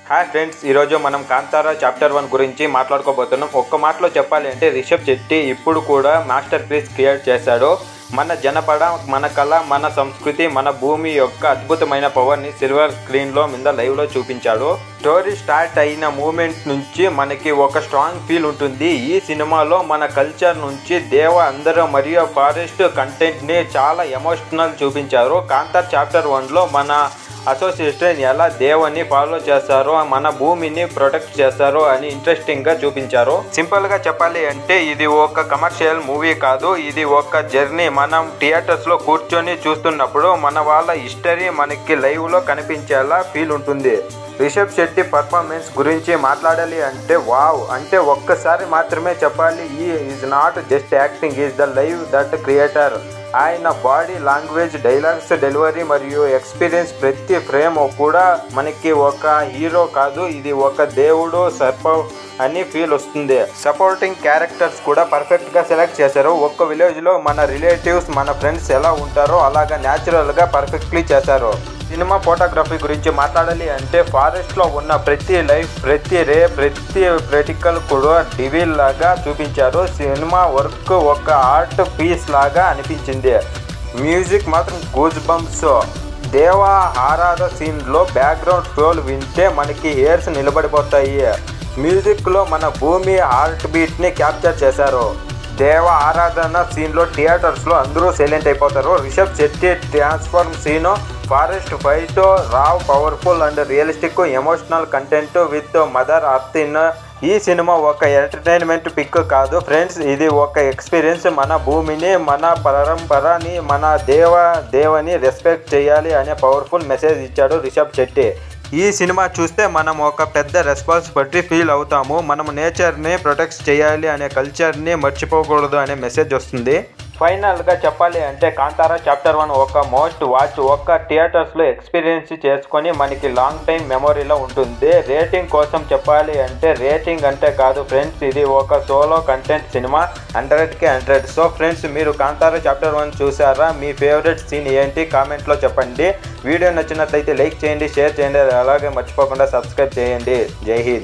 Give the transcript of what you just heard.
Hi friends, ఈరోజు మనం Kantara chapter 1 గురించి మాట్లాడుకోబోతున్నాం. ఒక్క మాటలో చెప్పాలి అంటే రిషబ్ శెట్టి ఇప్పుడు కూడా మాస్టర్ పీస్ క్రియేట్ చేశాడు. మన జనపద, మన కళ, మన సంస్కృతి, మన భూమి యొక్క అద్భుతమైన పవర్ని సిల్వర్ స్క్రీన్లో మీద లైవ్లో చూపించాడు. స్టోరీ స్టార్ట్ అయిన మూమెంట్ నుంచి మనకి ఒక స్ట్రాంగ్ ఫీల్ ఉంటుంది. ఈ సినిమాలో మన కల్చర్ నుంచి దేవ అందరూ మరియు ఫారెస్ట్ కంటెంట్ని చాలా ఎమోషనల్ చూపించారు. కాంతారా చాప్టర్ 1లో మన అసోసియేషన్ ఎలా దేవుని ఫాలో చేస్తారో, మన భూమిని ప్రొటెక్ట్ చేస్తారో అని ఇంట్రెస్టింగ్ గా చూపించారు. సింపుల్ గా చెప్పాలి అంటే ఇది ఒక కమర్షియల్ మూవీ కాదు, ఇది ఒక జర్నీ. మనం థియేటర్స్ లో కూర్చొని చూస్తున్నప్పుడు మన వాళ్ళ హిస్టరీ మనకి లైవ్ లో కనిపించేలా ఫీల్ ఉంటుంది. రిషబ్ శెట్టి పర్ఫార్మెన్స్ గురించి మాట్లాడాలి అంటే వావ్, అంటే ఒక్కసారి మాత్రమే చెప్పాలి. Is not just acting, is the live that creator. ఆయన బాడీ లాంగ్వేజ్, డైలాగ్స్ డెలివరీ మరియు ఎక్స్పీరియన్స్ ప్రతి ఫ్రేమ్ కూడా మనకి ఒక హీరో కాదు, ఇది ఒక దేవుడు అని ఫీల్ వస్తుంది. సపోర్టింగ్ క్యారెక్టర్స్ కూడా పర్ఫెక్ట్ గా సెలెక్ట్ చేశారు. ఒక్క విలేజ్ లో మన రిలేటివ్స్, మన ఫ్రెండ్స్ ఎలా ఉంటారో అలాగా న్యాచురల్ గా పర్ఫెక్ట్లీ చేశారు. సినిమా ఫోటోగ్రఫీ గురించి మాట్లాడాలి అంటే ఫారెస్ట్ లో ఉన్న ప్రతి లైఫ్, ప్రతి ప్రతి ప్రాక్టికల్ కూడా డివిల్ లాగా చూపించారు. సినిమా వర్క్ ఒక ఆర్ట్ పీస్ లాగా అనిపించింది. మ్యూజిక్ మాత్రం గూజ్ బంప్స్. దేవ ఆరాధ సీన్ లో బ్యాక్గ్రౌండ్ స్కోర్ వింటే మనకి హెయిర్స్ నిలబడిపోతాయి. మ్యూజిక్ లో మన భూమి హార్ట్ బీట్ ని క్యాప్చర్ చేశారు. దేవ ఆరాధన సీన్ లో థియేటర్స్ లో అందరూ సైలెంట్ అయిపోతారు. Rishab Shetty transform scene, forest fight, raw, powerful and realistic emotional content with mother earth in. ఈ సినిమా ఒక ఎంటర్టైన్మెంట్ పిక్ కాదు ఫ్రెండ్స్, ఇది ఒక ఎక్స్పీరియన్స్. మన భూమిని, మన పరంపరని, మన దేవుని రెస్పెక్ట్ చేయాలి అనే పవర్ఫుల్ మెసేజ్ ఇచ్చాడు రిషబ్ శెట్టి. ఈ సినిమా చూస్తే మనం ఒక పెద్ద రెస్పాన్సిబిలిటీ ఫీల్ అవుతాము. మనం నేచర్ని ప్రొటెక్ట్ చేయాలి అనే కల్చర్ని మర్చిపోకూడదు అనే మెసేజ్ వస్తుంది. ఫైనల్గా చెప్పాలి అంటే కాంతారా చాప్టర్ 1 ఒక మోస్ట్ వాచ్, ఒక థియేటర్స్లో ఎక్స్పీరియన్స్ చేసుకొని మనకి లాంగ్ టైం మెమొరీలో ఉంటుంది. రేటింగ్ కోసం చెప్పాలి అంటే రేటింగ్ అంటే కాదు ఫ్రెండ్స్, ఇది ఒక సోలో కంటెంట్ సినిమా, 100కి 100. సో ఫ్రెండ్స్, మీరు కాంతారా చాప్టర్ 1 చూసారా? మీ ఫేవరెట్ సీన్ ఏంటి కామెంట్లో చెప్పండి. వీడియో నచ్చినట్లయితే లైక్ చేయండి, షేర్ చేయండి, అలాగే మర్చిపోకుండా సబ్స్క్రైబ్ చేయండి. జై హింద్.